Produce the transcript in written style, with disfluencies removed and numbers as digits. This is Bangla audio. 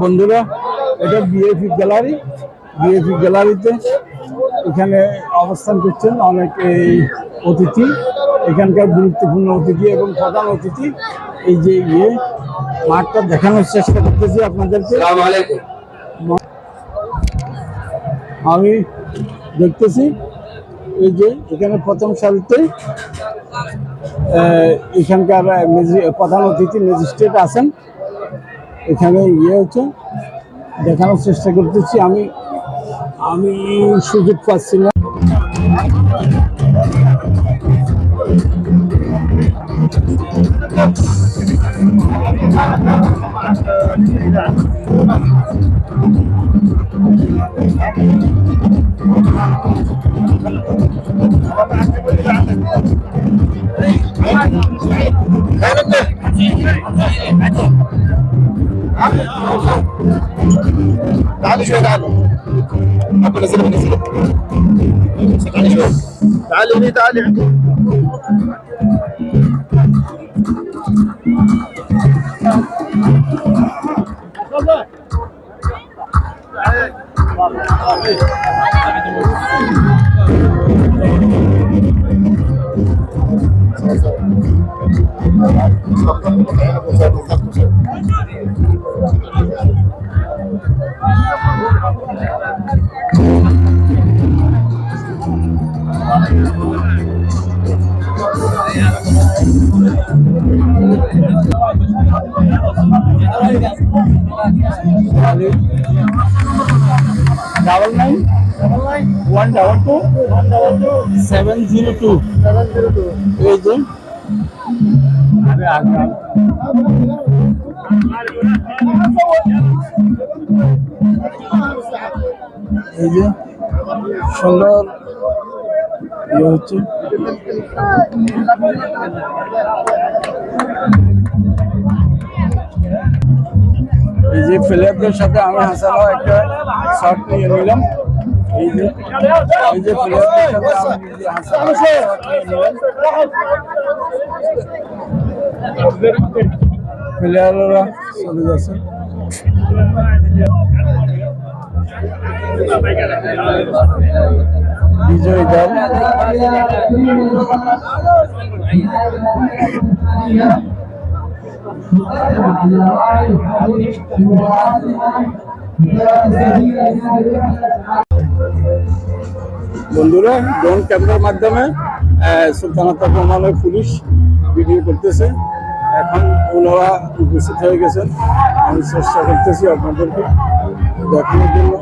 বন্ধুরা, এটা বিএপি গ্যালারি। বিএপি গ্যালারিতে এখানে অবস্থান করছেন অনেক এই অতিথি, এখানকার গুরুত্বপূর্ণ অতিথি এবং প্রধান অতিথি। এই যে মাঠটা দেখানোর চেষ্টা করতেছি আপনাদেরকে। আমি দেখতেছি এই যে এখানে প্রথম সারিতে এখানকার প্রধান অতিথি ম্যাজিস্ট্রেট আছেন। এখানে হচ্ছে দেখানোর চেষ্টা করতেছি। আমি সুযোগ পাচ্ছি না। تعالي شوي تعالي حبوا نزلوا نزلوا تعالي شوي تعالي هني تعالي عندي Double 9122702 এই যে এই যে সুন্দর হচ্ছে। এই যে প্লেয়ারদের সাথে আমি হাসানও একটা শট নিয়ে নিলাম। এই যে প্লেয়ারদের সাথে প্লেয়াররা চলে যাচ্ছে। বিজয় দল বন্ধুরা ড্রোন ক্যামেরার মাধ্যমে সুলতানাত রহমানের পুলিশ ভিডিও করতেছে। এখন ওনারা উপস্থিত হয়ে গেছেন। আমি চেষ্টা করতেছি আপনাদেরকে দেখানোর জন্য।